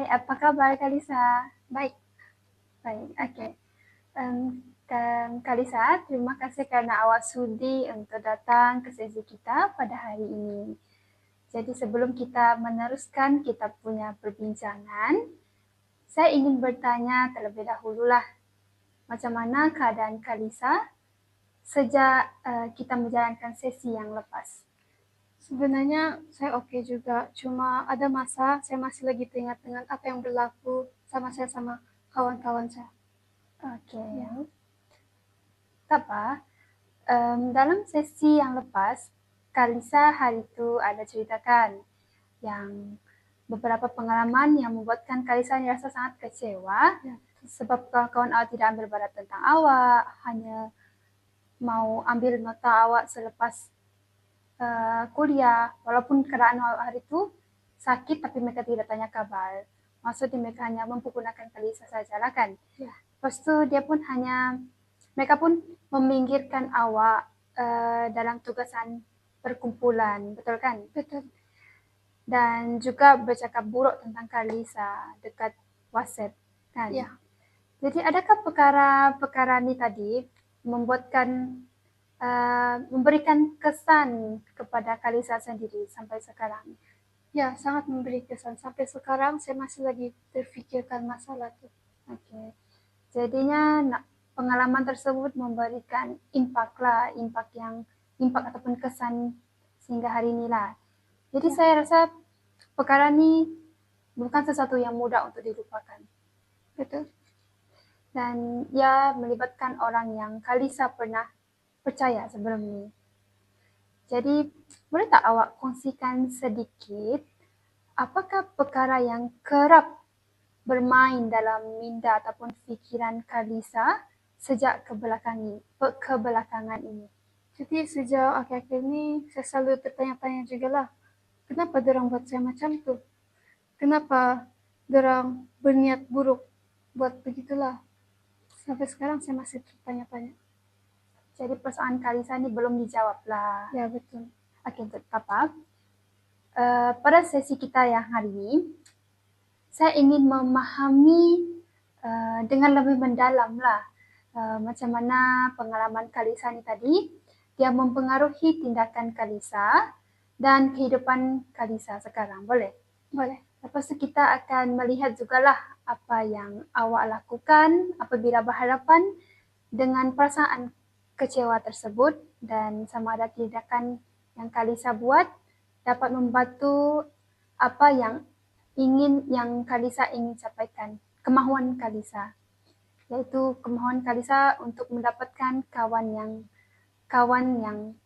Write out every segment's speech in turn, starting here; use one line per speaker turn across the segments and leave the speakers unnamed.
apa kabar Kalisa?
Baik,
Baik, oke. Kalisa, terima kasih karena awak sudi untuk datang ke sesi kita pada hari ini. Jadi sebelum kita meneruskan kita punya perbincangan, saya ingin bertanya terlebih dahulu lah, macam mana keadaan Kalisa sejak kita menjalankan sesi yang lepas?
sebenarnya saya oke juga. Cuma ada masa saya masih lagi teringat dengan apa yang berlaku sama saya sama kawan-kawan saya.
Oke.
Ya.
Tak apa. Dalam sesi yang lepas, Kalisa hari itu ada ceritakan yang beberapa pengalaman yang membuatkan Kalisa merasa sangat kecewa
Ya.
sebab kawan-kawan awak tidak ambil barat tentang awak, hanya mau ambil nota awak selepas kuliah, walaupun keadaan awak hari itu sakit tapi mereka tidak tanya kabar. Maksudnya mereka hanya mempergunakan Kalisa saja lah kan.
Ya.
Lepas itu dia pun hanya, mereka pun meminggirkan awak dalam tugasan perkumpulan, betul kan?
Betul.
Dan juga bercakap buruk tentang Kalisa dekat WhatsApp kan.
Ya.
Jadi adakah perkara-perkara ini tadi membuatkan memberikan kesan kepada Kalisa sendiri sampai sekarang?
Ya, sangat memberi kesan. Sampai sekarang saya masih lagi terfikirkan masalah itu.
Oke. Jadinya pengalaman tersebut memberikan impak ataupun kesan sehingga hari ini lah. Jadi saya rasa perkara ini bukan sesuatu yang mudah untuk dilupakan.
Betul.
Dan ya melibatkan orang yang Kalisa pernah percaya sebelum ini. Jadi boleh tak awak kongsikan sedikit apakah perkara yang kerap bermain dalam minda ataupun fikiran Kalisa sejak kebelakangan ini?
Jadi sejak akhir-akhir ini saya selalu bertanya-tanya juga lah, kenapa dorang buat saya macam tuh? Kenapa dorang berniat buruk buat begitulah? Sampai sekarang saya masih bertanya-tanya.
Jadi persoalan Kalisa ini belum dijawab lah.
Ya, betul.
Oke, tak apa. Pada sesi kita yang hari ini, saya ingin memahami dengan lebih mendalam lah macam mana pengalaman Kalisa ini tadi dia mempengaruhi tindakan Kalisa dan kehidupan Kalisa sekarang. Boleh?
Boleh.
Lepas itu kita akan melihat juga lah apa yang awak lakukan apabila berhadapan dengan perasaan kecewa tersebut dan sama ada tindakan yang Kalisa buat dapat membantu apa yang Kalisa ingin sampaikan, kemahuan Kalisa, yaitu kemahuan Kalisa untuk mendapatkan kawan yang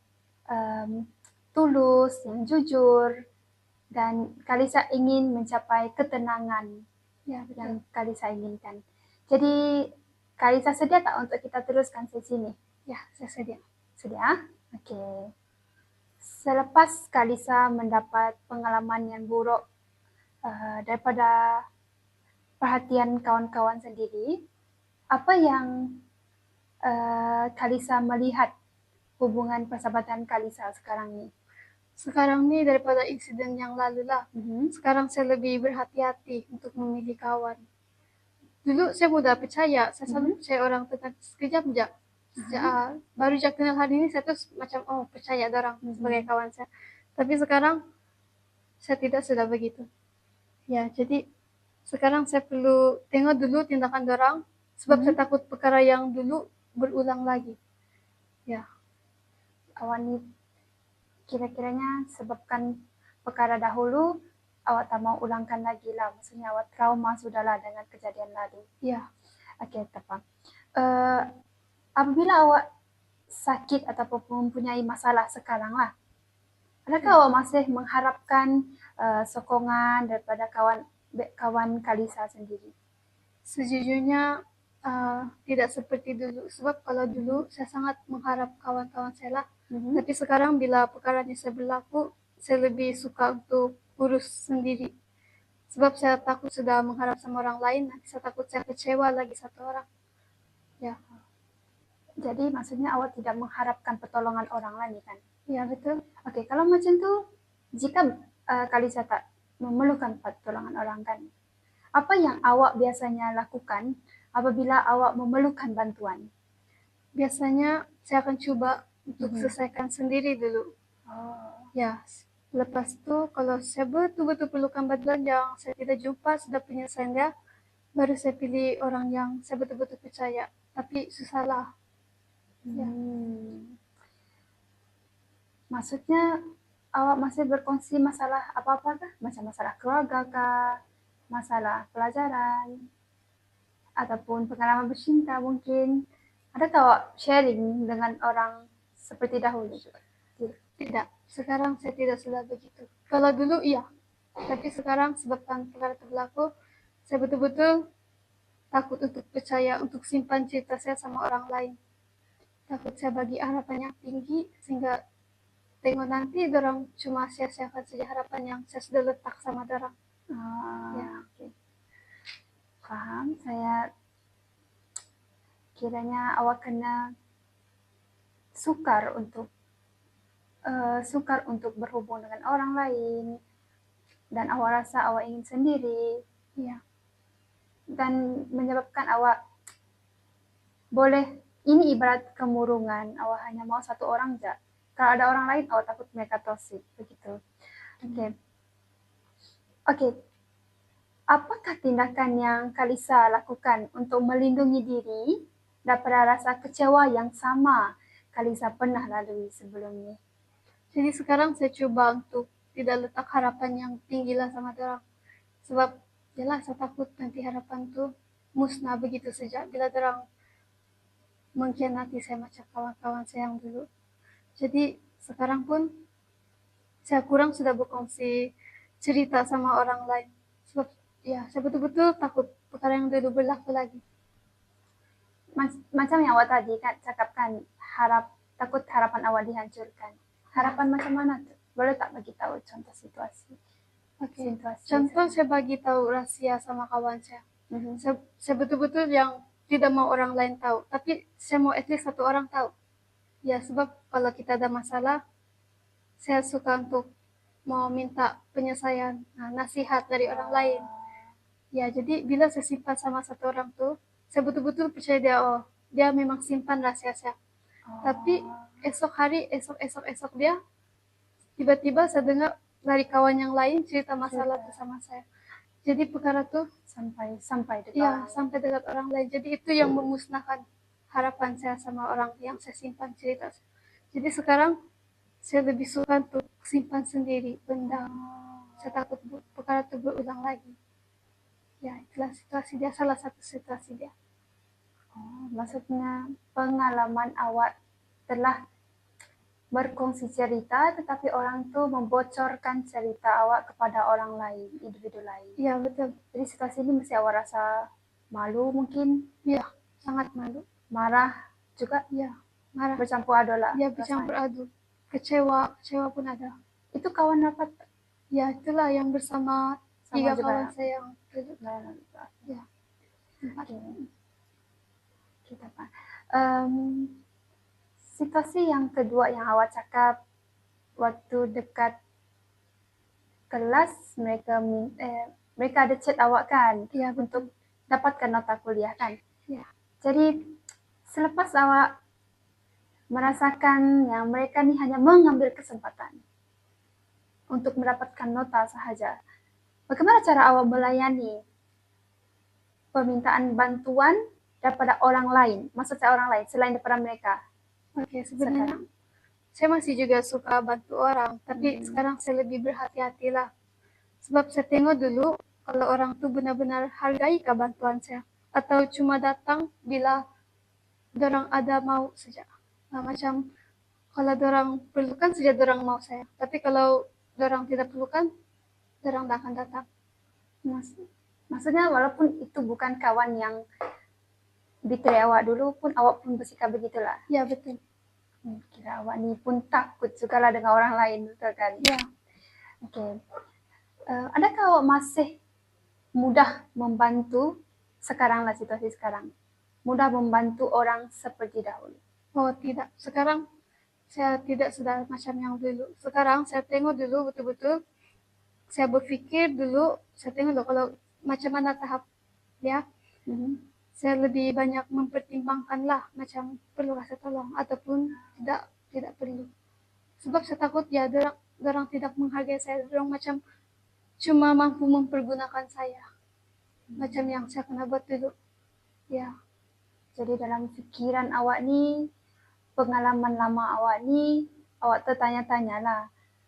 tulus, yang jujur, dan Kalisa ingin mencapai ketenangan yang Kalisa inginkan. Jadi Kalisa sedia tak untuk kita teruskan sesi ini?
Ya, saya sedia.
Sedia? Oke. Selepas Kalisa mendapat pengalaman yang buruk daripada perhatian kawan-kawan sendiri, apa yang Kalisa melihat hubungan persahabatan Kalisa sekarang ini?
Sekarang ini daripada insiden yang lalu lah, sekarang saya lebih berhati-hati untuk memilih kawan. Dulu saya mudah percaya, saya selalu percaya orang tentang sekejap aja. Baru saja kenal hari ini saya terus macam percaya orang sebagai kawan saya. Tapi sekarang saya tidak sudah begitu. Ya, jadi sekarang saya perlu tengok dulu tindakan orang sebab saya takut perkara yang dulu berulang lagi. Ya.
Awak ni kira-kiranya sebabkan perkara dahulu awak tak mau ulangkan lagi lah. Maksudnya awak trauma sudahlah dengan kejadian lalu.
Ya.
Okey, tepat. Apabila awak sakit ataupun mempunyai masalah sekarang lah, adakah awak masih mengharapkan sokongan daripada kawan Kalisa sendiri?
Sejujurnya tidak seperti dulu. Sebab kalau dulu saya sangat mengharap kawan-kawan saya lah. Tapi sekarang bila perkaranya saya berlaku, saya lebih suka untuk urus sendiri. Sebab saya takut sudah mengharap sama orang lain, nanti saya takut saya kecewa lagi satu orang. Ya.
Jadi maksudnya awak tidak mengharapkan pertolongan orang lain kan?
Ya, betul.
Okey, kalau macam tu, jika Kalisa tak memerlukan pertolongan orang kan, Apa yang awak biasanya lakukan apabila awak memerlukan bantuan?
Biasanya saya akan coba untuk selesaikan sendiri dulu. Ya, lepas itu kalau saya betul-betul perlukan bantuan yang saya tidak jumpa sudah penyelesaian dia, baru saya pilih orang yang saya betul-betul percaya. Tapi susahlah. Ya.
Maksudnya awak masih berkongsi masalah apa-apa kah? Macam masalah keluarga kah? Masalah pelajaran? Ataupun pengalaman bercinta mungkin? Adakah awak sharing dengan orang seperti dahulu juga?
Tidak, sekarang saya tidak sudah begitu. Kalau dulu iya, tapi sekarang sebabkan perkara berlaku, saya betul-betul takut untuk percaya, untuk simpan cerita saya sama orang lain. Takut saya bagi harapan yang tinggi, sehingga tengok nanti dorang cuma sia-siakan saja harapan yang saya sudah letak sama dorang. Ya.
Okay. Paham, saya kiranya awak kena sukar untuk berhubung dengan orang lain dan awak rasa awak ingin sendiri.
Ya.
Dan menyebabkan awak boleh, ini ibarat kemurungan, awak hanya mau satu orang aja. Kalau ada orang lain awak takut mereka toxic begitu. Oke. Apakah tindakan yang Kalisa lakukan untuk melindungi diri daripada rasa kecewa yang sama Kalisa pernah lalui sebelumnya?
Jadi sekarang saya coba untuk tidak letak harapan yang tinggi lah sama dorang. Sebab jelas saya takut nanti harapan tuh musnah begitu saja bila dorang mengkhianati saya macam kawan-kawan saya yang dulu. Jadi sekarang pun saya kurang sudah berkongsi cerita sama orang lain. Sebab ya saya betul-betul takut perkara yang dulu berlaku lagi.
Macam yang awak tadi kan cakapkan, takut harapan awak dihancurkan. Harapan macam mana tuh? Boleh tak bagi tahu contoh situasi?
Oke. Contoh saya bagi tahu rahasia sama kawan saya. Saya betul-betul yang tidak mau orang lain tahu, tapi saya mau at least satu orang tahu. Ya, sebab kalau kita ada masalah, saya suka untuk mau minta penyelesaian, nasihat dari orang lain. Ya, jadi bila saya simpan sama satu orang tuh, saya betul-betul percaya dia memang simpan rahasia saya. Tapi esok dia, tiba-tiba saya dengar dari kawan yang lain cerita masalah tuh sama saya. Jadi perkara tuh
sampai dekat
ya, sampai dekat orang lain. Jadi itu yang memusnahkan harapan saya sama orang yang saya simpan cerita. Jadi sekarang saya lebih suka untuk simpan sendiri, pendam. Saya takut perkara itu berulang lagi. Ya, itulah situasi dia, salah satu situasi dia.
Maksudnya pengalaman awak telah berkongsi cerita, tetapi orang tuh membocorkan cerita awak kepada orang lain, individu lain.
Iya, betul.
Jadi situasi ini mesti awak rasa malu mungkin?
Iya, sangat malu.
Marah juga?
Iya, marah.
Bercampur aduk lah?
Iya, bercampur aduk. Kecewa pun ada.
Itu kawan rapat?
Ya, itulah yang bersama 3 kawan saya yang duduk.
Ya. Kita Pak. Situasi yang kedua yang awak cakap waktu dekat kelas mereka ada chat awak kan untuk dapatkan nota kuliah kan.
Ya.
Jadi selepas awak merasakan yang mereka ni hanya mengambil kesempatan untuk mendapatkan nota sahaja, bagaimana cara awak melayani permintaan bantuan daripada orang lain, maksud saya orang lain selain daripada mereka?
Oke, sebenarnya saya masih juga suka bantu orang, tapi sekarang saya lebih berhati-hati lah. Sebab saya tengok dulu kalau orang tuh benar-benar hargai bantuan saya, atau cuma datang bila dorang ada mau saja. Macam kalau dorang perlukan saja dorang mau saya, tapi kalau dorang tidak perlukan, dorang tak akan datang.
Maksudnya walaupun itu bukan kawan yang betray awak dulu pun awak pun bersikap begitulah.
Ya, betul.
Kira awak ni pun takut juga lah dengan orang lain, betul kan?
Ya.
Oke. Adakah awak masih mudah membantu sekarang lah situasi sekarang? Mudah membantu orang seperti dahulu?
Oh, tidak. Sekarang saya tidak sudah macam yang dulu. Sekarang saya tengok dulu betul-betul, saya berfikir dulu, saya tengok kalau macam mana tahap ya. Saya lebih banyak mempertimbangkan lah macam perlu saya tolong ataupun tidak perlu. Sebab saya takut ya dorang tidak menghargai saya, dorang macam cuma mampu mempergunakan saya. Macam yang saya pernah buat dulu. Ya.
Jadi dalam pikiran awak ni, pengalaman lama awak ni, awak tertanya-tanya lah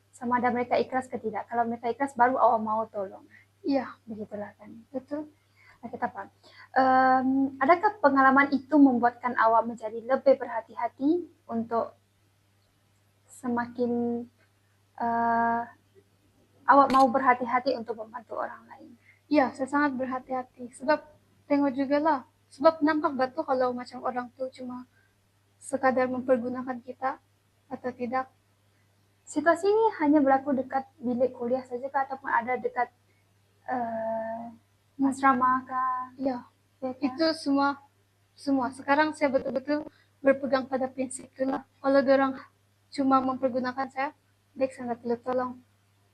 sama ada mereka ikhlas ke tidak. Kalau mereka ikhlas baru awak mau tolong.
Iya,
Begitulah kan.
betul.
Kita paham. Adakah pengalaman itu membuatkan awak menjadi lebih berhati-hati untuk semakin awak mau berhati-hati untuk membantu orang lain?
Iya, saya sangat berhati-hati. Sebab tengok juga lah. Sebab nampak betul kalau macam orang tuh cuma sekadar mempergunakan kita atau tidak.
Situasi ini hanya berlaku dekat bilik kuliah saja kah ataupun ada dekat asrama kah?
Iya, itu semua. Sekarang saya betul-betul berpegang pada prinsip itulah. Kalau orang cuma mempergunakan saya, baik saya perlu tolong.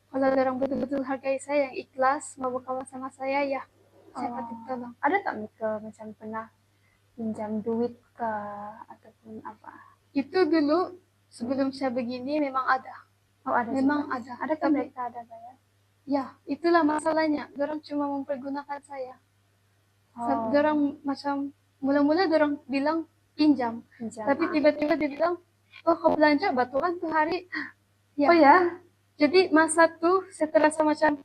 Kalau orang betul-betul hargai saya, yang ikhlas mau berkawan sama saya, ya saya patut tolong.
Ada tak Mika macam pernah pinjam duit ke ataupun apa?
Itu dulu sebelum saya begini memang ada.
Oh ada.
Memang
juga.
ada.
Adakah mereka ada bayar?
Ya, itulah masalahnya. Dorang cuma mempergunakan saya. Dorang macam mula-mula dorang bilang pinjam. Tapi tiba-tiba dia bilang, oh kau belanja batuan tuh hari.
Ya. Oh ya?
Jadi masa tuh saya terasa macam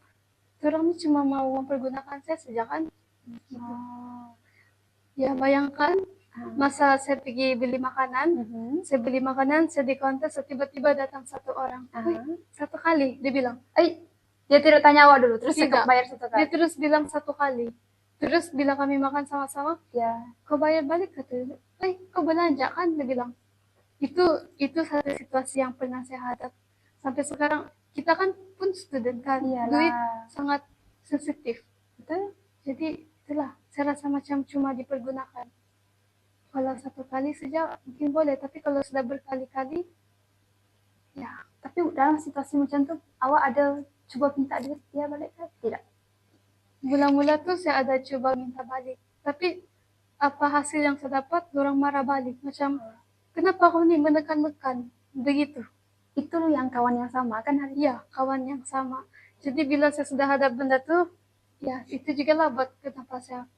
dorang ini cuma mau mempergunakan saya sejak kan. Ya bayangkan masa saya pergi beli makanan, saya di counter, tiba-tiba datang satu orang. Satu kali dia bilang.
Dia tidak tanya awak dulu, terus
tidak
bayar satu kali.
Dia terus bilang satu kali. Terus bila kami makan sama-sama,
ya.
Kau bayar balik kata. Kau belanja kan dia bilang. Itu satu situasi yang pernah saya hadap. Sampai sekarang kita kan pun student kan.
Iyalah.
Duit sangat sensitif.
Betul.
Jadi itulah saya rasa macam cuma dipergunakan. Kalau satu kali saja mungkin boleh, tapi kalau sudah berkali-kali, ya.
Tapi dalam situasi macam tu, awak ada cuba minta duit dia balik kan? Tidak.
Mula-mula tuh saya ada coba minta balik, tapi apa hasil yang saya dapat? Orang marah balik, macam kenapa kau nih menekan-nekan begitu?
Itu yang kawan yang sama kan hari?
Ya, kawan yang sama. Jadi bila saya sudah hadap benda tuh, ya itu juga lah buat kenapa saya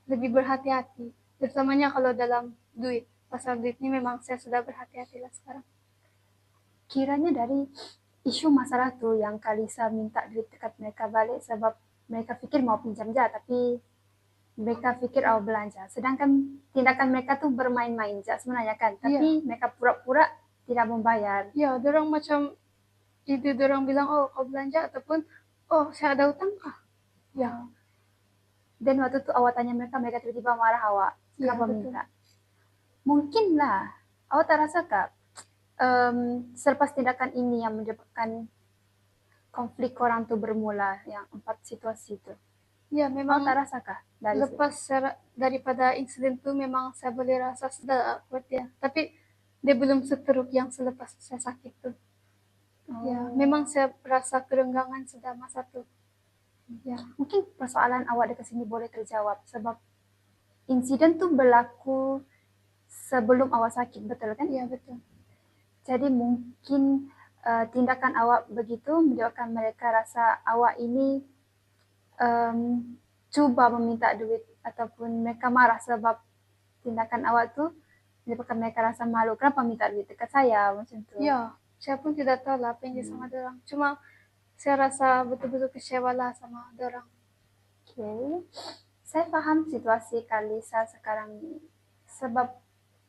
lebih berhati-hati. Terutamanya kalau dalam duit. Pasal duit ini memang saya sudah berhati-hati lah sekarang.
Kiranya dari isu masalah tuh yang Kalisa minta duit dekat mereka balik sebab mereka pikir mau pinjam aja, tapi mereka pikir awak belanja. Sedangkan tindakan mereka tuh bermain-main aja sebenarnya kan. Tapi mereka pura-pura tidak membayar.
Ya, dorang macam itu dorang bilang, oh kau belanja ataupun oh saya ada utang kah? Ya.
Dan waktu itu awak tanya mereka tiba-tiba marah awak. Kenapa minta? Mungkin lah. Awak tak rasa kak? Selepas tindakan ini yang menyebabkan konflik orang tuh bermula, yang 4 situasi itu.
Ya memang.
Awak tak rasa kak?
Lepas daripada insiden itu memang saya boleh rasa sudah awkward ya. Tapi dia belum seteruk yang selepas saya sakit tuh. Ya, memang saya rasa kerenggangan sudah masa tuh.
Ya, mungkin persoalan awak dekat sini boleh terjawab sebab insiden tuh berlaku sebelum awak sakit, betul kan?
Iya, betul.
Jadi mungkin tindakan awak begitu menyebabkan mereka rasa awak ini cuba meminta duit ataupun mereka marah sebab tindakan awak tuh menyebabkan mereka rasa malu. Kenapa minta duit dekat saya macam tu?
Ya, saya pun tidak tahu lah apa yang dia sama orang. Cuma saya rasa betul-betul kecewa lah sama orang.
Okay. Saya paham situasi Kalisa sekarang ini sebab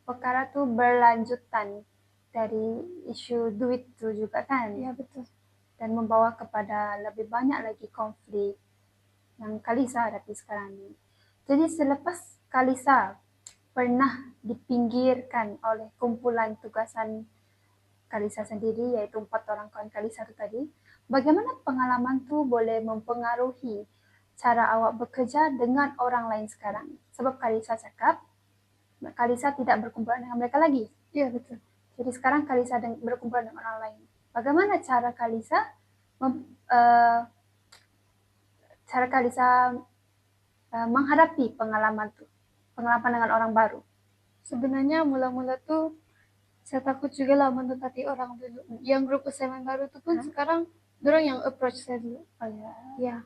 perkara tuh berlanjutan dari isu duit tu juga kan?
Ya, betul.
Dan membawa kepada lebih banyak lagi konflik yang Kalisa hadapi sekarang ini. Jadi selepas Kalisa pernah dipinggirkan oleh kumpulan tugasan Kalisa sendiri, yaitu 4 orang kawan Kalisa itu tadi, bagaimana pengalaman tu boleh mempengaruhi cara awak bekerja dengan orang lain sekarang? Sebab Kalisa cakap, Kalisa tidak berkumpul dengan mereka lagi.
Iya, betul.
Jadi sekarang Kalisa berkumpul dengan orang lain. Bagaimana cara Kalisa menghadapi pengalaman dengan orang baru?
Sebenarnya mula-mula tuh saya takut juga lah mendekati orang dulu. Yang grup assignment baru tuh pun sekarang dorang yang approach saya dulu.
Oh ya.
Ya,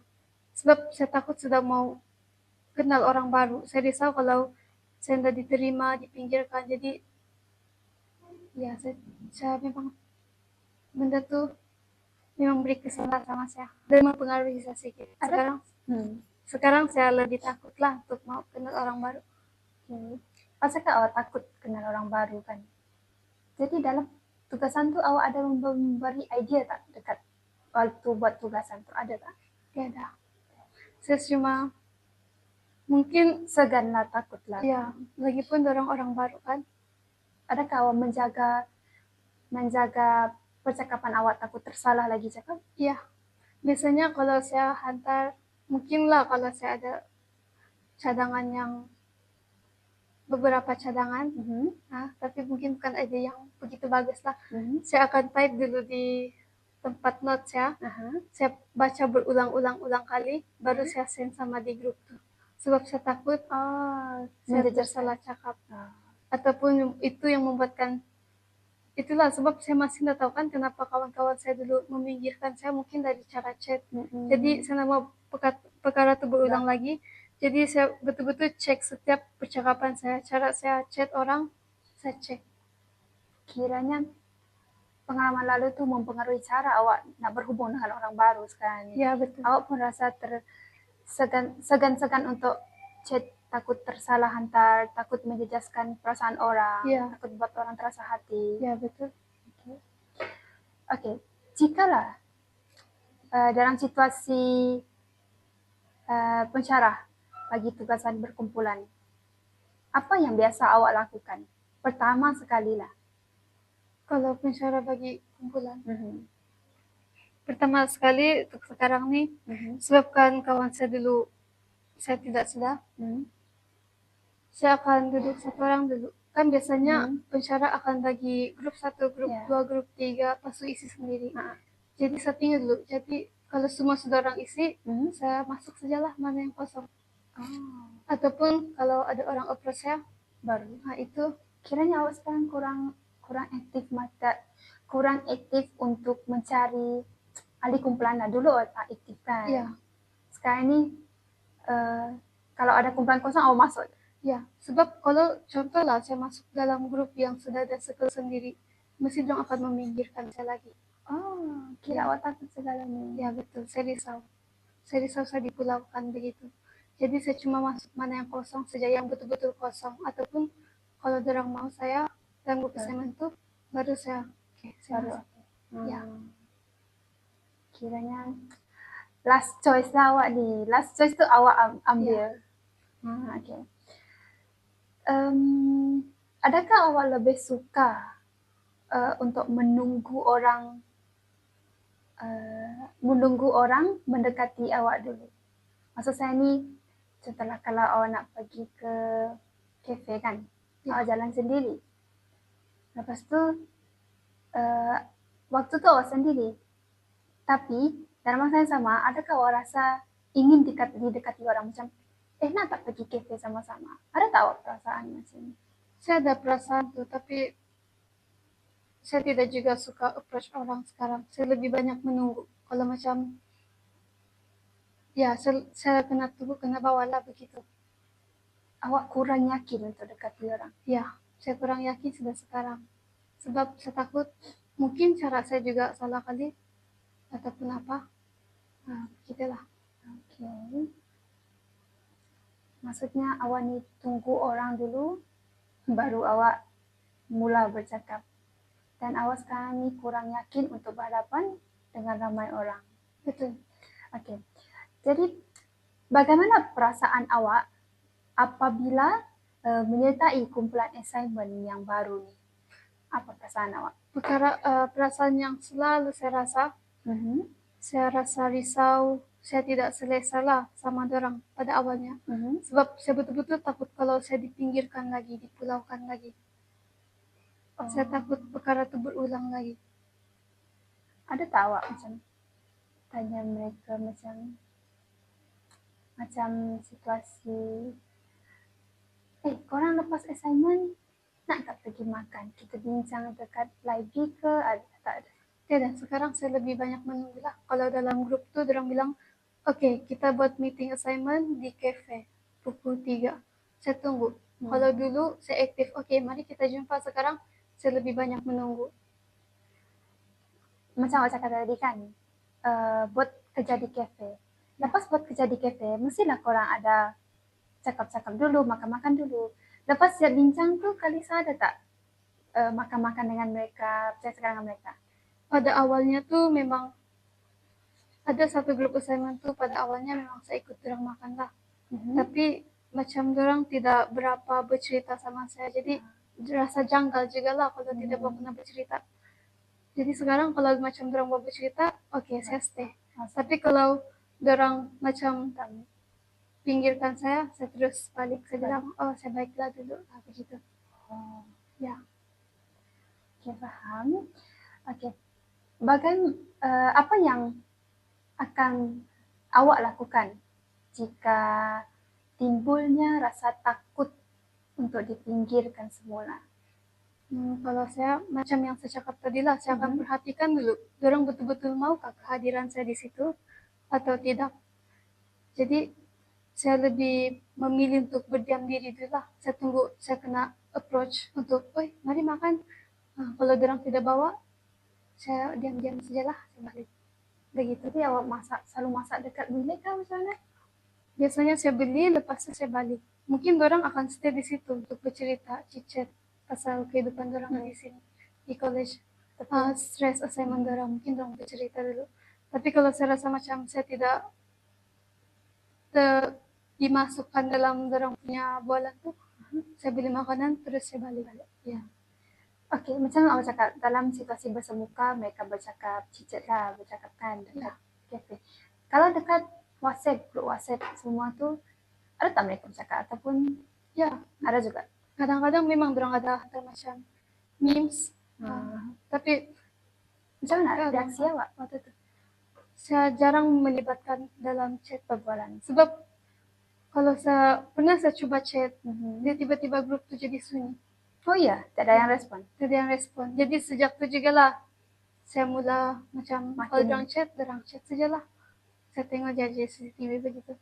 sebab saya takut sudah mau kenal orang baru. Saya risau kalau saya tidak diterima, dipinggirkan. Jadi ya saya memang benda tuh memang beri kesan sama saya dan mempengaruhi saya sedikit. Sekarang saya lebih takut lah untuk mau kenal orang baru.
Pasti awak takut kenal orang baru kan? Jadi dalam tugasan tuh awak ada memberi idea tak dekat waktu buat tugasan tuh, ada tak?
Tidak ada. Saya cuma mungkin
segan lah, takut lah.
Ya, lagipun dorang orang baru kan.
Adakah awak menjaga percakapan awak takut tersalah lagi cakap?
Iya. Biasanya kalau saya hantar, mungkin lah kalau saya ada cadangan yang beberapa cadangan, tapi mungkin bukan ide yang begitu bagus lah. Saya akan type dulu di tempat notes ya. Saya baca berulang-ulang kali, baru saya send sama di grup tuh. Sebab saya takut saya tersalah cakap. Ataupun itu yang membuatkan itulah sebab saya masih tidak tahu kan kenapa kawan-kawan saya dulu meminggirkan saya, mungkin dari cara chat. Jadi saya mau perkara itu berulang lagi. Jadi saya betul-betul cek setiap percakapan saya, cara saya chat orang, saya cek.
Kiranya pengalaman lalu tuh mempengaruhi cara awak nak berhubung dengan orang baru sekarang.
Ya betul.
Awak pun rasa segan-segan untuk chat, takut tersalah hantar, takut menjejaskan perasaan orang, takut buat orang terasa hati.
Ya betul.
Oke. Jikalah dalam situasi pensyarah bagi tugasan berkumpulan, apa yang biasa awak lakukan? Pertama sekali lah.
Kalau pensyarah bagi kumpulan, pertama sekali untuk sekarang nih, sebabkan kawan saya dulu saya tidak sudah, saya akan duduk satu orang dulu. Kan biasanya pensyarah akan bagi grup 1, grup 2, grup 3, pasu isi sendiri. Jadi saya tinggal dulu. Jadi kalau semua sudah orang isi, saya masuk sajalah mana yang kosong. Ataupun kalau ada orang approach saya baru. Itu
kiranya awak sekarang kurang aktif untuk mencari ahli kumpulan. Dulu tak aktif kan.
Ya.
Sekarang ini kalau ada kumpulan kosong awak masuk.
Ya, sebab kalau contoh lah saya masuk dalam grup yang sudah ada circle sendiri, mesti dong akan meminggirkan saya lagi.
Kira awak takut segalanya.
Ya betul, saya risau saya dipulaukan begitu. Jadi saya cuma masuk mana yang kosong saja, yang betul-betul kosong. Ataupun kalau dorang mau saya dalam grup assignment tuh, baru saya masuk. Ya.
Kiranya last choice lah awak nih. Last choice tuh awak ambil. Okay. Adakah awak lebih suka untuk menunggu orang mendekati awak dulu? Maksud saya ni, setelah kalau awak nak pergi ke kafe kan, awak jalan sendiri. Lepas tu, waktu tu awak sendiri. Tapi, dalam masa yang sama, adakah awak rasa ingin didekati orang macam, nak tak pergi kafe sama-sama? Ada tak awak perasaan macam ni?
Saya ada perasaan tuh, tapi saya tidak juga suka approach orang sekarang. Saya lebih banyak menunggu. Kalau macam saya kena tunggu, kena bawa lah begitu.
Awak kurang yakin untuk dekati orang?
Ya, saya kurang yakin sudah sekarang. Sebab saya takut mungkin cara saya juga salah kali ataupun apa. Begitulah.
Okay. Maksudnya awak ni tunggu orang dulu, baru awak mula bercakap. Dan awak sekarang ni kurang yakin untuk berhadapan dengan ramai orang.
Betul.
Okay. Jadi, bagaimana perasaan awak apabila menyertai kumpulan assignment yang baru ni? Apa perasaan awak?
Perasaan yang selalu saya rasa, saya rasa risau, saya tidak selesa lah sama dorang pada awalnya. Sebab saya betul-betul takut kalau saya dipinggirkan lagi, dipulaukan lagi. Saya takut perkara itu berulang lagi.
Ada tak awak macam tanya mereka macam Macam situasi, korang lepas assignment nak tak pergi makan? Kita bincang dekat library ke? Ada tak ada?
Dan sekarang saya lebih banyak menunggu lah. Kalau dalam grup tu, orang bilang, okay, kita buat meeting assignment di cafe pukul 3. Saya tunggu. Kalau dulu saya aktif, okay, mari kita jumpa. Sekarang saya lebih banyak menunggu.
Macam awak cakap tadi kan, buat kerja di kafe. Lepas buat kerja di kafe, mestilah korang ada cakap-cakap dulu, makan-makan dulu. Lepas siap bincang tu, Kalisa ada tak makan-makan dengan mereka, cakap dengan mereka?
Pada awalnya tu memang ada satu grup assignment tu, pada awalnya memang saya ikut orang makan lah. Tapi macam orang tidak berapa bercerita sama saya, jadi rasa janggal juga lah kalau tidak pernah bercerita. Jadi sekarang kalau macam orang mau bercerita, okay, saya stay. Tapi kalau orang macam pinggirkan saya terus balik. Saya bilang, oh saya baiklah dulu, begitu. Ya.
Okay, faham. Okay. Apa yang akan awak lakukan jika timbulnya rasa takut untuk dipinggirkan semula?
Kalau saya, macam yang saya cakap tadi lah, saya akan perhatikan dulu. Orang betul-betul maukah kehadiran saya di situ atau tidak. Jadi, saya lebih memilih untuk berdiam diri dulu lah. Saya tunggu, saya kena approach untuk, oi, mari makan. Kalau orang tidak bawa, saya diam-diam sajalah, saya balik. Begitu.
Jadi awak selalu masak dekat bilik kah macam mana?
Biasanya saya beli, lepas itu saya balik. Mungkin orang akan stay di situ untuk bercerita, chit-chat pasal kehidupan orang di sini, di college. Stress assignment orang, mungkin orang bercerita dulu. Tapi kalau saya rasa macam saya tidak dimasukkan dalam orang punya bualan tu, saya beli makanan, terus saya balik-balik. Ya.
Okay, macam awak cakap, dalam situasi bersemuka, mereka bercakap, chit-chat lah, bercakap kan dekat kafe. Kalau dekat WhatsApp, grup WhatsApp semua tu, ada tak mereka bercakap? Ataupun,
ya,
ada juga?
Kadang-kadang memang orang ada hantar macam memes. Tapi,
macam mana reaksi awak waktu tu?
Saya jarang melibatkan dalam chat perbualan. Sebab, kalau pernah saya cuba chat, dia tiba-tiba grup tu jadi sunyi.
Oh iya, tak ada yang respon?
Tak ada yang respon. Jadi sejak tu juga lah, saya mula macam, kalau orang chat sajalah. Saya tengok jadi CCTV begitu.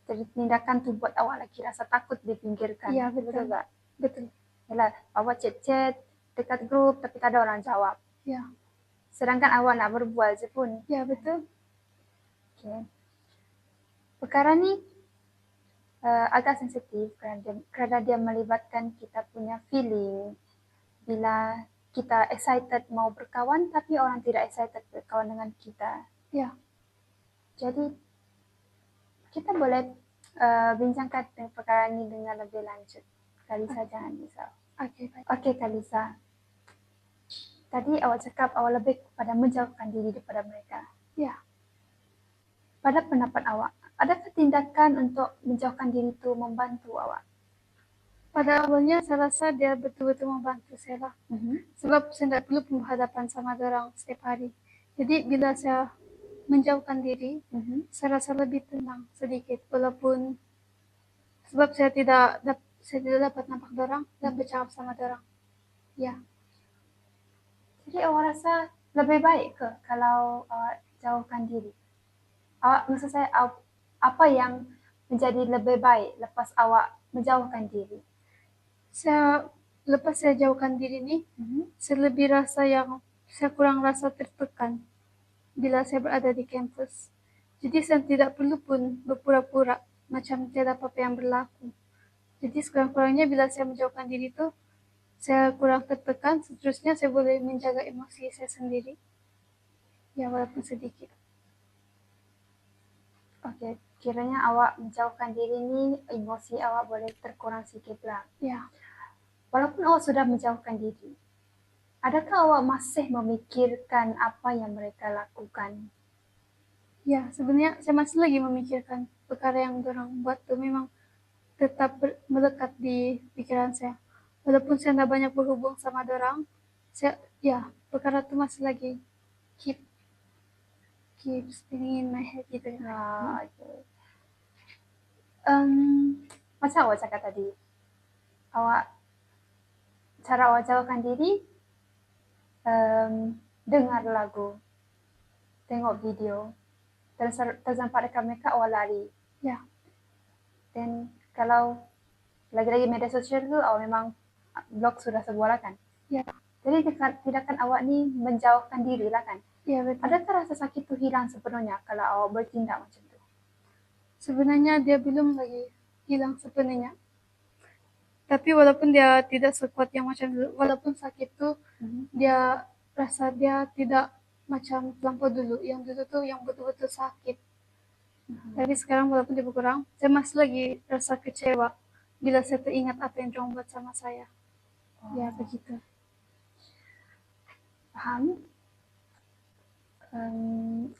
Jadi tindakan tu buat awak lagi rasa takut dipinggirkan.
Ya, betul. Betul.
Yalah, awak chat-chat dekat grup tapi tak ada orang jawab.
Ya.
Sedangkan awak nak berbual je pun.
Ya, betul.
Okay. Perkara ni agak sensitif kerana dia melibatkan kita punya feeling. Bila kita excited mau berkawan tapi orang tidak excited berkawan dengan kita.
Ya.
Jadi kita boleh bincangkan perkara ini dengan lebih lanjut. Kalisa jangan risau. Okay, Kalisa. Tadi awak cakap awak lebih kepada menjauhkan diri daripada mereka.
Ya.
Pada pendapat awak, adakah tindakan untuk menjauhkan diri itu membantu awak?
Pada awalnya saya rasa dia betul-betul membantu saya lah. Sebab saya tidak perlu berhadapan sama orang setiap hari. Jadi bila saya menjauhkan diri, saya rasa lebih tenang sedikit. Walaupun sebab saya tidak dapat nampak orang dan bercakap sama orang. Ya.
Jadi awak rasa lebih baik ke kalau awak jauhkan diri? Maksud saya, apa yang menjadi lebih baik lepas awak menjauhkan diri?
Lepas saya jauhkan diri ni, saya lebih rasa saya kurang rasa tertekan bila saya berada di kampus. Jadi saya tidak perlu pun berpura-pura macam tiada apa-apa yang berlaku. Jadi sekurang-kurangnya bila saya menjauhkan diri tu, saya kurang tertekan, seterusnya saya boleh menjaga emosi saya sendiri. Ya, walaupun sedikit.
Okay, kiranya awak menjauhkan diri ni, emosi awak boleh terkurang sikit lah.
Ya.
Walaupun awak sudah menjauhkan diri, adakah awak masih memikirkan apa yang mereka lakukan?
Ya, sebenarnya saya masih lagi memikirkan perkara yang orang buat tu memang tetap melekat di pikiran saya. Walaupun saya tidak banyak berhubung sama orang, perkara tu masih lagi keep spinning in my head gitu.
Okay. Macam awak cakap tadi, cara awak jauhkan diri, dengar lagu, tengok video, tersampak dekat mereka awak lari.
Ya,
Dan kalau lagi-lagi media sosial tu awak memang blog sudah sebuah lah kan.
ya,
Jadi tindakan awak ni menjauhkan diri lah kan.
ya betul.
Adakah rasa sakit tu hilang sepenuhnya kalau awak bertindak macam tu?
Sebenarnya dia belum lagi hilang sepenuhnya. Tapi walaupun dia tidak sekuat yang macam dulu, walaupun sakit tuh dia rasa dia tidak macam terlampau dulu. Yang dulu tuh yang betul-betul sakit. Tapi sekarang walaupun dia berkurang, saya masih lagi rasa kecewa bila saya teringat apa yang dia buat sama saya. Ya begitu.
Paham?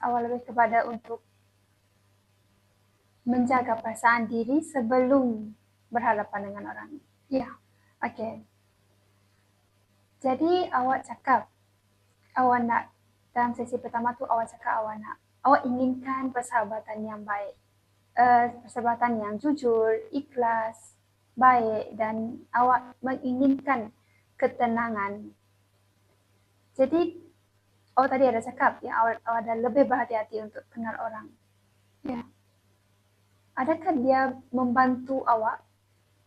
Awak lebih kepada untuk menjaga perasaan diri sebelum berhadapan dengan orang.
Ya,
Okey. Jadi awak cakap awak nak, dalam sesi pertama tu awak cakap awak inginkan persahabatan yang baik. Persahabatan yang jujur, ikhlas, baik, dan awak menginginkan ketenangan. Jadi awak tadi ada cakap yang awak ada lebih berhati-hati untuk kenal orang.
ya.
Adakah dia membantu awak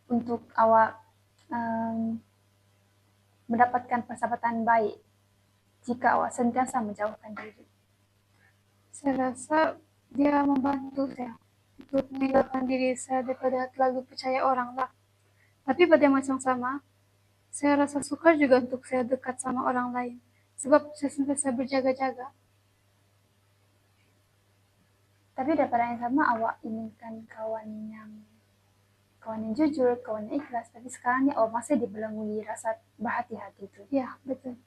untuk awak mendapatkan persahabatan baik jika awak sentiasa menjauhkan diri?
Saya rasa dia membantu saya untuk meninggalkan diri saya daripada terlalu percaya orang lah. Tapi pada masa yang sama, saya rasa sukar juga untuk saya dekat sama orang lain. Sebab saya sentiasa berjaga-jaga.
Tapi daripada yang sama awak inginkan kawan yang jujur, kawan yang ikhlas. Tapi sekarang ni awak masih dibelenggu rasa berhati-hati tu.
Ya, betul.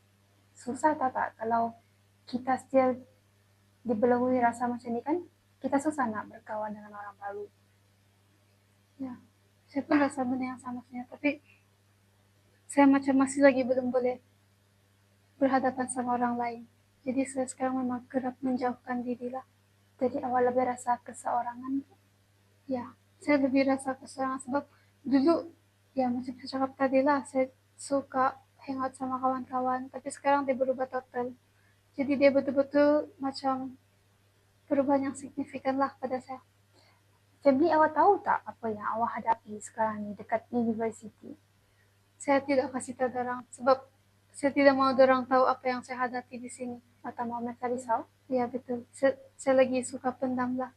Susah tak kalau kita still dibelenggu rasa macam ni kan? Kita susah nak berkawan dengan orang baru.
Ya, saya pun rasa benda yang sama sebenarnya. Tapi saya macam masih lagi belum boleh berhadapan sama orang lain. Jadi saya sekarang memang kerap menjauhkan diri lah.
Jadi awak lebih rasa keseorangan?
Ya, saya lebih rasa keseorangan sebab dulu ya macam saya cakap tadi lah, saya suka hangout sama kawan-kawan, tapi sekarang dia berubah total. Jadi dia betul-betul macam perubahan yang signifikan lah pada saya.
Family awak tahu tak apa yang awak hadapi sekarang ni dekat universiti?
Saya tidak kasih tahu orang sebab saya tidak mau orang tahu apa yang saya hadapi di sini.
Atau mau mereka risau?
Ya betul, saya lagi suka pendam lah.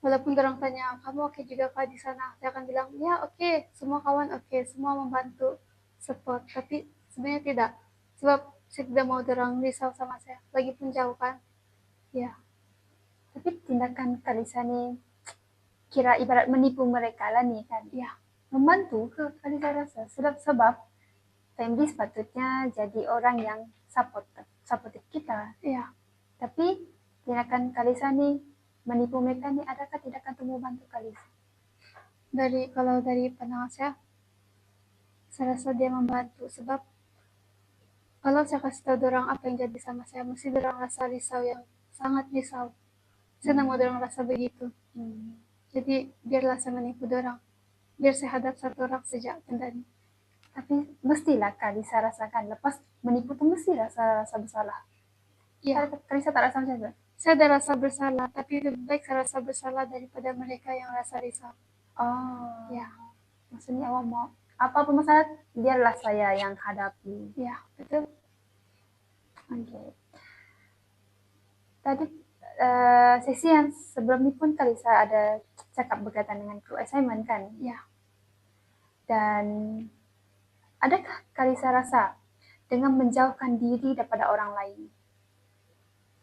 Walaupun orang tanya, kamu oke juga kah di sana? Saya akan bilang, ya oke, semua kawan oke, semua membantu, support. Tapi sebenarnya tidak, sebab saya tidak mau orang risau sama saya. Lagipun jauh kan, ya.
Tapi tindakan Kalisa ni kira ibarat menipu mereka lah ni kan?
Ya,
membantu ke Kalisa rasa? Sebab family sepatutnya jadi orang yang supportive kita.
ya.
Tapi tindakan Kalisa ni menipu mereka ni, adakah tindakan itu membantu Kalisa?
Kalau dari pandangan saya rasa dia membantu sebab kalau saya kasih tahu orang apa yang jadi sama saya, mesti orang rasa risau yang sangat risau. Saya tidak mau orang rasa begitu. Jadi biarlah saya menipu orang. Biar saya hadap satu orang sejak benda ini.
Tapi mestilah Kalisa rasakan, lepas menipu tu mesti rasa bersalah.
Ya,
Kalisa tak rasa macam tu?
saya ada rasa bersalah, tapi lebih baik saya rasa bersalah daripada mereka yang rasa risau.
Oh,
Ya,
maksudnya awak mau apa masalah, biarlah saya yang hadapi.
ya betul.
Okay. Tadi sesi yang sebelum ni pun Kalisa ada cakap berkaitan dengan group assignment kan?
Ya.
Dan adakah Kalisa rasa dengan menjauhkan diri daripada orang lain,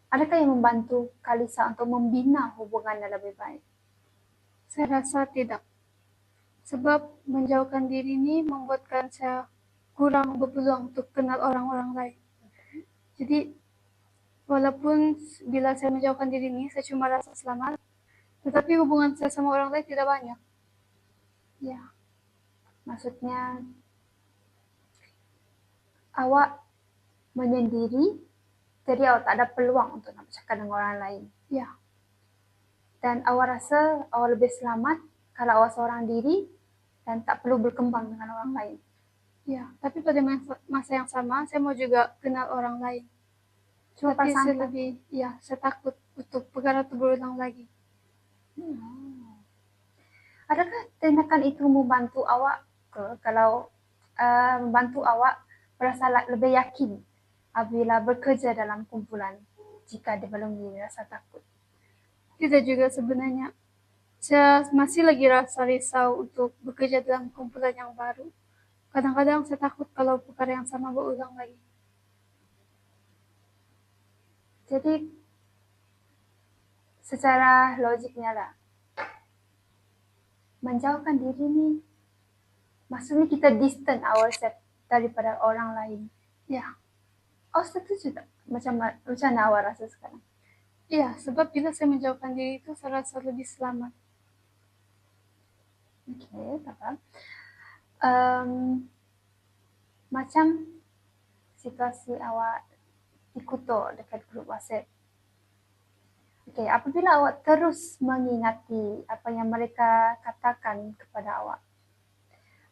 adakah yang membantu Kalisa untuk membina hubungan yang lebih baik?
Saya rasa tidak. Sebab menjauhkan diri ini membuatkan saya kurang berpeluang untuk kenal orang-orang lain. Jadi, walaupun bila saya menjauhkan diri ini, saya cuma rasa selamat, tetapi hubungan saya sama orang lain tidak banyak.
Ya, maksudnya awak menyendiri, jadi awak tak ada peluang untuk nak bercakap dengan orang lain.
Ya,
Dan awak rasa awak lebih selamat kalau awak seorang diri dan tak perlu berkembang dengan orang lain.
Ya, tapi pada masa yang sama saya mau juga kenal orang lain.
Cuma
Tapi saya
perasaan
lebih, ya, saya takut untuk perkara itu berulang lagi.
Adakah tindakan itu membantu awak kalau membantu awak merasa lebih yakin apabila bekerja dalam kumpulan jika dibelenggu rasa takut?
Tidak juga sebenarnya. Saya masih lagi rasa risau untuk bekerja dalam kumpulan yang baru. Kadang-kadang saya takut kalau perkara yang sama berulang lagi.
Jadi secara logiknya lah, menjauhkan diri ni maksudnya kita distant ourselves daripada orang lain.
Ya,
Setuju tak? Macam mana awak rasa sekarang?
iya, sebab bila saya menjauhkan diri itu saya rasa lebih selamat.
Okay, tak apa. Macam situasi awak di Kuto dekat grup WhatsApp. Okay, apabila awak terus mengingati apa yang mereka katakan kepada awak,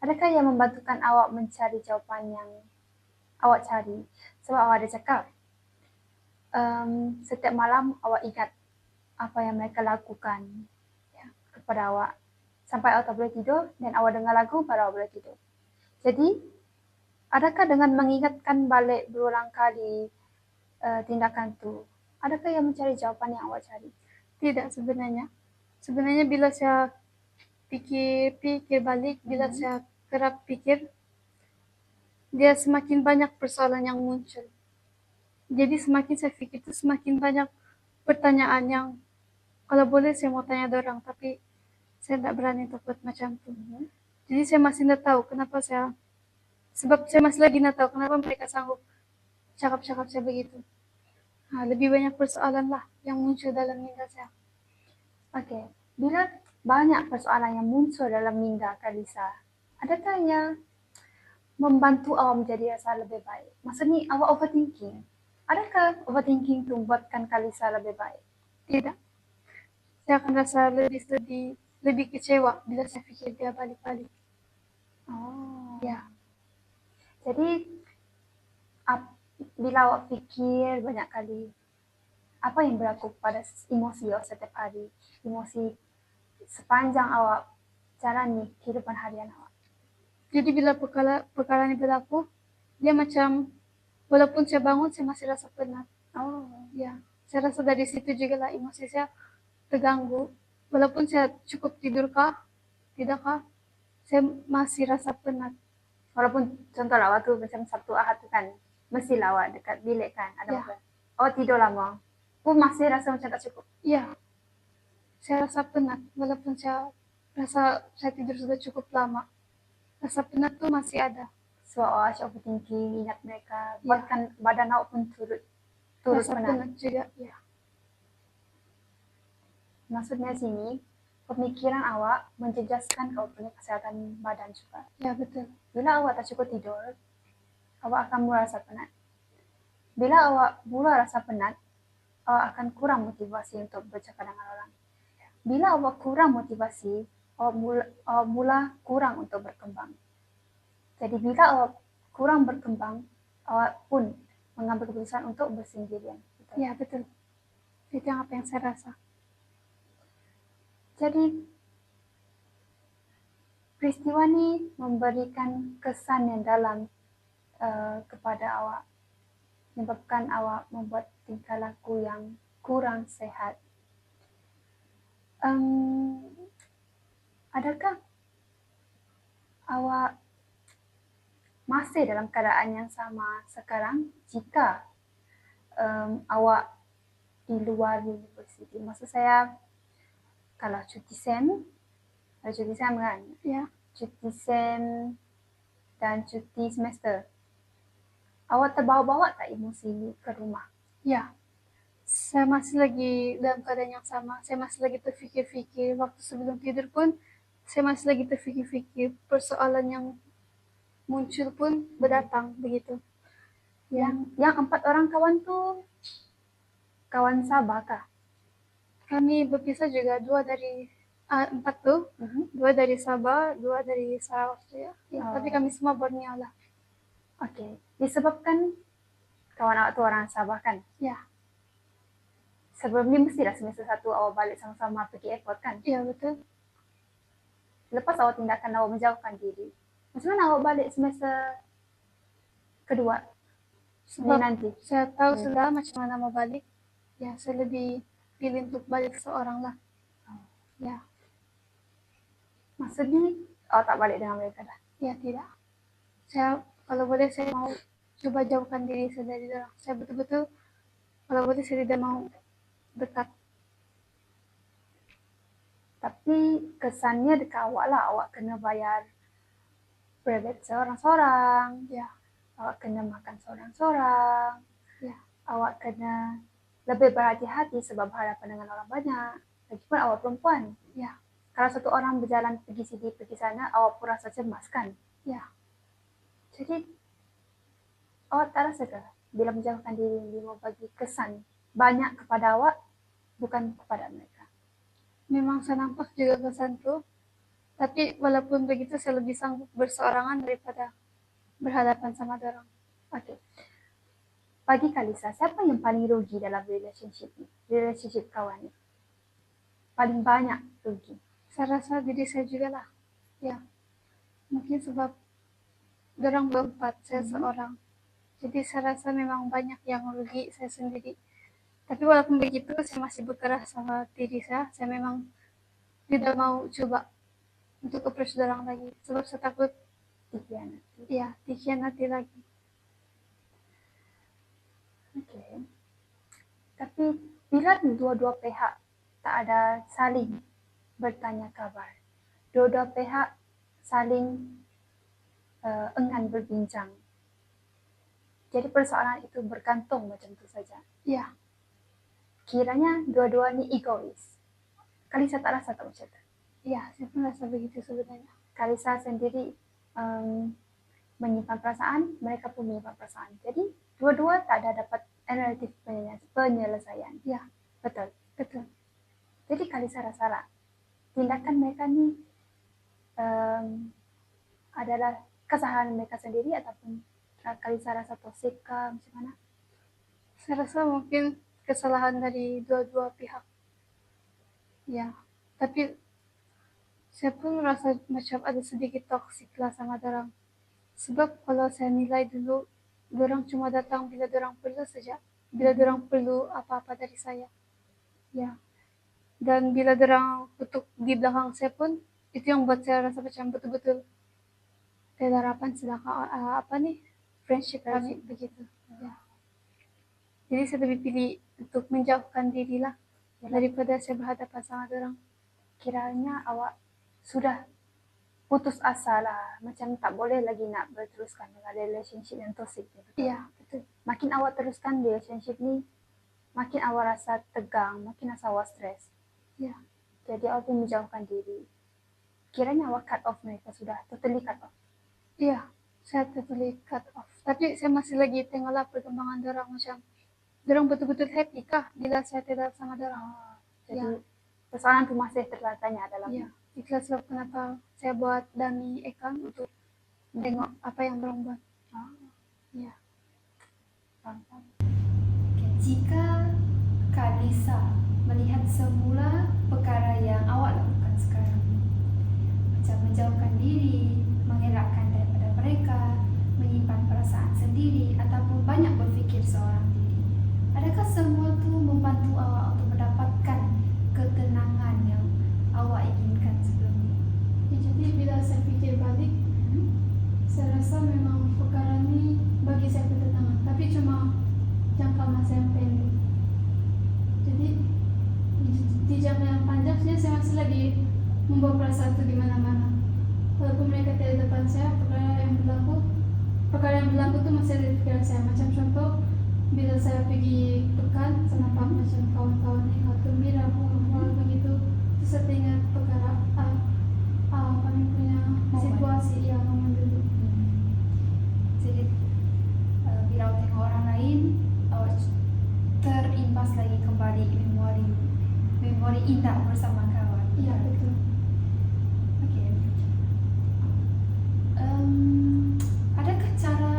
adakah yang membantukan awak mencari jawapan yang awak cari? Sebab awak ada cakap, setiap malam awak ingat apa yang mereka lakukan ya, kepada awak. Sampai awak tak boleh tidur dan awak dengar lagu baru awak boleh tidur. Jadi, adakah dengan mengingatkan balik berulang kali tindakan tu, adakah yang mencari jawapan yang awak cari?
Tidak sebenarnya. Sebenarnya bila saya pikir balik, bila saya kerap pikir, dia semakin banyak persoalan yang muncul. Jadi semakin saya pikir itu semakin banyak pertanyaan yang kalau boleh saya mau tanya dorang, tapi saya tidak berani takut macam tu. Jadi saya masih tidak tahu kenapa sebab saya masih lagi tidak tahu kenapa mereka sanggup cakap-cakap saya begitu. Lebih banyak persoalan lah yang muncul dalam minda saya.
Okay, bila banyak persoalan yang muncul dalam minda Kalisa, adakah yang membantu awak menjadi rasa lebih baik? Maksudnya awak overthinking. Adakah overthinking itu membuatkan Kalisa lebih baik?
Tidak. Saya akan rasa lebih sedih, lebih kecewa bila saya pikir dia balik-balik. Ya.
Jadi bila awak fikir banyak kali, apa yang berlaku pada emosi awak setiap hari? Emosi sepanjang awak jalani kehidupan harian awak.
Jadi bila perkara ini berlaku, dia macam walaupun saya bangun saya masih rasa penat. Ya, saya rasa dari situ juga lah emosi saya terganggu. Walaupun saya cukup tidur kah, tidak kah, saya masih rasa penat.
Walaupun contoh lah waktu macam Sabtu Ahad tu kan, mestilah awak dekat bilik kan, ada
Ya.
makan. Awak tidur lama, pun masih rasa macam tak cukup.
Ya, saya rasa penat walaupun saya rasa saya tidur sudah cukup lama. Rasa penat tuh masih ada.
So awak asyik overthinking, ingat mereka,
Ya.
bahkan badan awak pun turut
Rasa
penat.
penat juga, ya.
Maksudnya sini, pemikiran awak menjejaskan awak punya kesehatan badan juga.
Ya, betul.
Bila awak tak cukup tidur, awak akan mula rasa penat. Bila awak mula rasa penat, awak akan kurang motivasi untuk bercakap dengan orang. Bila awak kurang motivasi, awak mula kurang untuk berkembang. Jadi bila awak kurang berkembang, awak pun mengambil keputusan untuk bersendirian.
Betul? Ya, betul. Itu yang apa yang saya rasa.
Jadi peristiwa ini memberikan kesan yang dalam kepada awak, menyebabkan awak membuat tingkah laku yang kurang sehat. Adakah awak masih dalam keadaan yang sama sekarang jika awak di luar universiti? Maksud saya, kalau cuti SEM, ada cuti SEM kan?
Ya.
Cuti SEM dan cuti semester. Awak terbawa-bawa tak emosi ini ke rumah?
Ya. Saya masih lagi dalam keadaan yang sama. Saya masih lagi terfikir-fikir. Waktu sebelum tidur pun, saya masih lagi terfikir-fikir. Persoalan yang muncul pun berdatang, begitu.
Yang 4 orang kawan tu, kawan Sabah kah?
Kami berpisah juga, 2 dari 4 tuh, 2 dari Sabah, 2 dari Sarawak ya. Tapi kami semua Borneo lah.
Oke. Disebabkan kawan awak tuh orang Sabah kan?
Ya.
Sebelum ini mestilah semester 1 awak balik sama-sama pergi airport kan?
Iya, betul.
Lepas awak tindakan awak menjauhkan diri, macam mana awak balik semester kedua?
Sebab
nanti
saya tahu sudah macam mana mau balik. Ya, saya lebih pilih untuk balik seorang lah. Ya.
Maksudnya awak tak balik dengan mereka dah?
Ya, tidak. Saya kalau boleh saya mau coba jauhkan diri saya dari orang. Saya betul-betul kalau boleh saya tidak mau dekat.
Tapi kesannya dekat awak lah, awak kena bayar private seorang-seorang,
Ya.
Awak kena makan seorang-seorang,
Ya.
Awak kena lebih berhati-hati sebab berhadapan dengan orang banyak. Lagipun awak perempuan.
Ya.
Kalau satu orang berjalan pergi sini, pergi sana, awak pun rasa cemas kan?
Ya.
Jadi, awak tak rasa ke bila menjauhkan diri, dia mau bagi kesan banyak kepada awak, bukan kepada mereka?
Memang saya nampak juga kesan tuh. Tapi walaupun begitu saya lebih sanggup berseorangan daripada berhadapan sama orang.
Oke. Bagi Kalisa, siapa yang paling rugi dalam relationship ni? Relationship kawan ni? Paling banyak rugi?
Saya rasa diri saya juga lah. Ya. Mungkin sebab dorang berempat, saya seorang. Jadi saya rasa memang banyak yang rugi saya sendiri. Tapi walaupun begitu, saya masih berkeras sama diri saya. Saya memang tidak mau coba untuk approach orang lagi. Sebab saya takut
dikhianati.
Ya, dikhianati lagi.
Oke. Tapi bila dua-dua pihak tak ada saling bertanya kabar, dua-dua pihak saling enggan berbincang, jadi persoalan itu bergantung macam tu saja.
Ya.
Kiranya dua-dua ni egois. Kalisa tak rasa tak macam tu?
Ya, saya pun rasa begitu sebenarnya.
Kalisa sendiri menyimpan perasaan, mereka pun menyimpan perasaan. Jadi dua-dua tak ada dapat alternatif penyelesaian.
Ya,
betul.
Betul.
Jadi Kalisa rasalah tindakan mereka ni adalah kesalahan mereka sendiri ataupun Kalisa rasa toksik kah, macam mana?
Saya rasa mungkin kesalahan dari dua-dua pihak. Ya, tapi saya pun rasa macam ada sedikit toksik lah sama dorang. Sebab kalau saya nilai dulu, dorang cuma datang bila dorang perlu saja. Bila dorang perlu apa-apa dari saya. Ya. Dan bila dorang kutuk di belakang saya pun, itu yang buat saya rasa macam betul-betul ada harapan sedangkan friendship kami begitu. Ya. Jadi saya lebih pilih untuk menjauhkan diri lah daripada saya berhadapan sama dorang.
Kiranya awak sudah putus asa lah, macam tak boleh lagi nak berteruskan dengan relationship yang toxic ni.
Iya, betul.
Makin awak teruskan relationship ni, makin awak rasa tegang, makin rasa awak stres.
Ya.
Jadi awak pun menjauhkan diri. Kiranya awak cut off mereka sudah, totally cut off.
Iya, saya totally cut off. Tapi saya masih lagi tengoklah perkembangan dorang macam dorang betul-betul happy kah bila saya tidak sama dorang.
Jadi persoalan tu masih tertanya dalam.
Ya. Itulah sebab kenapa saya buat dummy account untuk tengok apa yang dorang buat. Ya.
Jika Kalisa melihat semula perkara yang awak lakukan sekarang, macam menjauhkan diri, mengelakkan daripada mereka, menyimpan perasaan sendiri ataupun banyak berfikir seorang diri, adakah semua itu membantu awak untuk mendapatkan ketenangan yang awak inginkan sebelum ini?
Ya, jadi bila saya fikir balik, saya rasa memang perkara ini bagi saya ketenangan, tapi cuma jangka masa yang pendek. Jadi di jangka yang panjang saya masih lagi membawa perasaan itu di mana-mana. Walaupun mereka tidak depan saya, perkara yang berlaku itu masih ada di pikiran saya. Macam contoh, bila saya pergi pekan sama macam kawan-kawan yang gembira, begitu, terus saya ingat perkara kami punya situasi yang momen dulu.
Jadi bila awak tengok orang lain, awak terimbas lagi kembali memori indah bersama kawan.
Iya, betul.
Oke. Adakah cara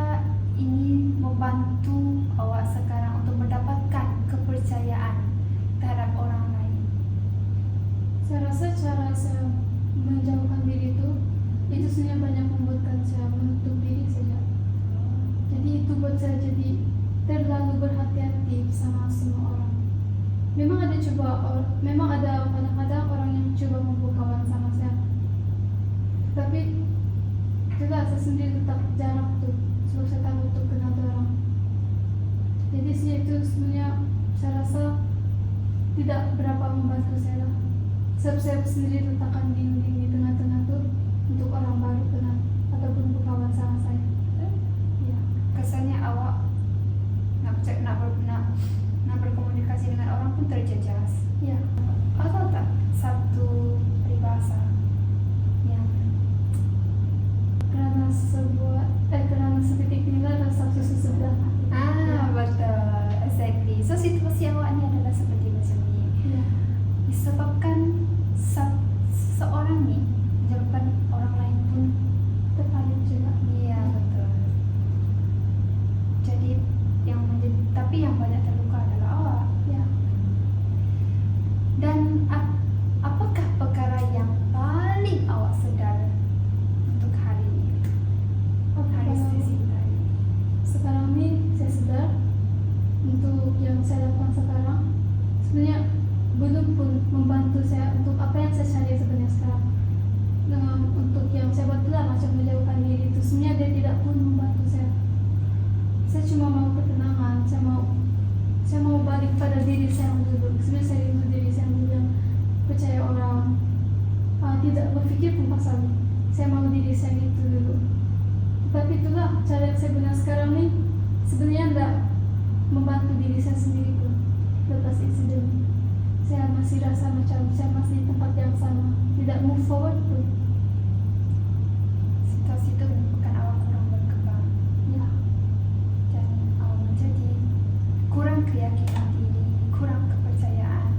ini membantu awak sekarang untuk mendapatkan kepercayaan terhadap orang lain?
Saya rasa cara saya menjauhkan diri itu sebenarnya banyak membuatkan saya menutup diri saja. Jadi itu buat saya jadi terlalu berhati-hati sama semua orang. Memang ada kadang-kadang orang yang coba membuka kawan sama saya. Tapi itulah saya sendiri tetap jarak tuh, sebab saya takut untuk kenal orang. Jadi sih itu sebenarnya saya rasa tidak berapa membantu saya lah. Sebab saya sendiri letakkan dinding di tengah-tengah tuh untuk orang baru kenal ataupun berkawan sama saya. Ya.
Kesannya awak nak berkomunikasi dengan orang pun terjejas.
Ya.
Atau tak satu peribahasa yang
Karena sedetik inilah rasa susu sebelah.
betul, exactly. So situasi awak ni adalah seperti macam ni.
Ya.
Disebabkan seseorang ni menyebabkan orang lain pun
Terpalit juga.
iya betul. Jadi tapi yang banyak terluka adalah awak.
Ya.
Dan apakah perkara yang paling awak sedar untuk hari ini? Hari sesi tadi.
Sekarang ini saya sedar untuk yang saya lakukan sekarang sebenarnya belum pun membantu saya untuk apa yang saya cari sebenarnya sekarang. Untuk yang saya buat itulah macam menjauhkan diri itu sebenarnya dia tidak pun membantu saya. Saya cuma mau ketenangan, saya mau balik pada diri saya yang dulu. Sebenarnya saya rindu diri saya yang dulu yang percaya orang, tidak berpikir pun pasal saya mau diri saya itu dulu. Tapi itulah cara yang saya guna sekarang nih sebenarnya tidak membantu diri saya sendiri pun. Lepas insiden ini saya masih rasa macam saya masih di tempat yang sama, tidak move forward pun.
Situasi itu menyebabkan awak kurang berkembang
Ya.
dan awak menjadi kurang keyakinan diri, kurang kepercayaan,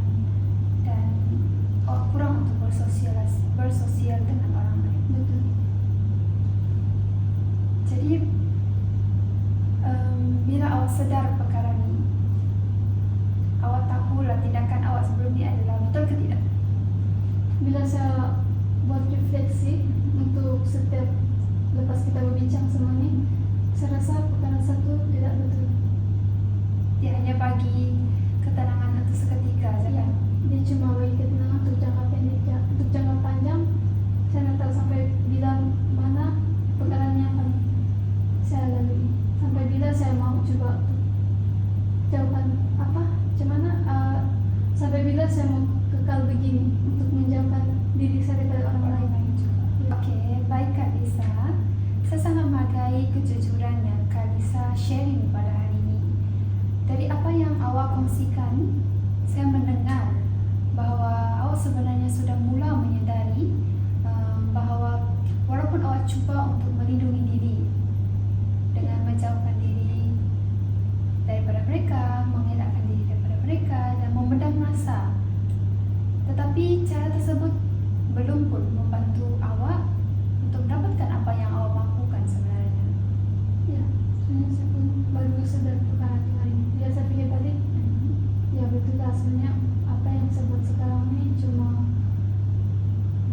dan kurang untuk bersosial dengan orang lain.
Betul.
Jadi bila awak sedar perkara ini, awak tahulah tindakan awak sebelum ini adalah betul ke tidak?
Bila saya buat refleksi untuk setiap lepas kita berbincang semua ini, saya rasa perkara satu tidak betul.
Dia hanya bagi ketenangan untuk seketika saja.
Ya, dia cuma bagi ketenangan untuk jangka pendek ya. Untuk jangka panjang, saya tidak tahu sampai bila mana perkara ini akan saya lalui. Sampai bila saya mau coba jauhkan macam mana, sampai bila saya mau kekal begini untuk menjauhkan diri saya daripada orang lain juga. Ya.
Oke, baik Kak Lisa. Saya sangat menghargai kejujuran yang Kak Lisa sharing pada hari ini. Dari apa yang awak kongsikan, saya mendengar bahawa awak sebenarnya sudah mula menyedari bahawa walaupun awak cuba untuk melindungi diri dengan menjauhkan diri daripada mereka, mengelakkan diri daripada mereka dan memendam rasa, tetapi cara tersebut belum pun membantu awak untuk mendapatkan apa yang awak mahukan sebenarnya.
Ya, sebenarnya saya pun baru sadar perkara itu hari ini. Bila saya fikir balik, ya betul lah sebenarnya apa yang saya buat sekarang ini cuma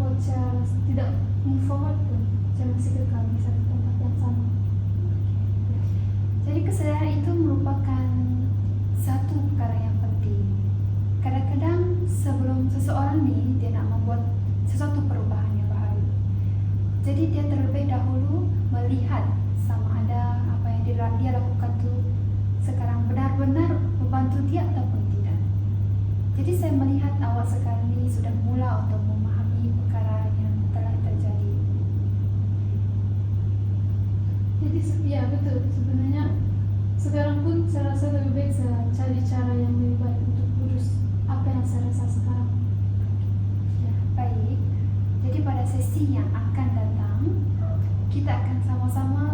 buat saya tidak move forward pun. Saya masih kekal di satu tempat yang sama.
Jadi kesadaran itu merupakan satu perkara yang penting. Kadang-kadang sebelum seseorang ni dia nak membuat sesuatu perubahan yang baru, jadi dia terlebih dahulu melihat sama ada apa yang dia lakukan tu sekarang benar-benar membantu dia ataupun tidak. Jadi saya melihat awak sekarang ni sudah mula untuk memahami perkara yang telah terjadi.
Jadi ya betul, sebenarnya sekarang pun saya rasa lebih baik saya cari cara yang lebih baik untuk urus apa yang saya rasa sekarang.
Ya, baik. Jadi pada sesi yang akan datang, kita akan sama-sama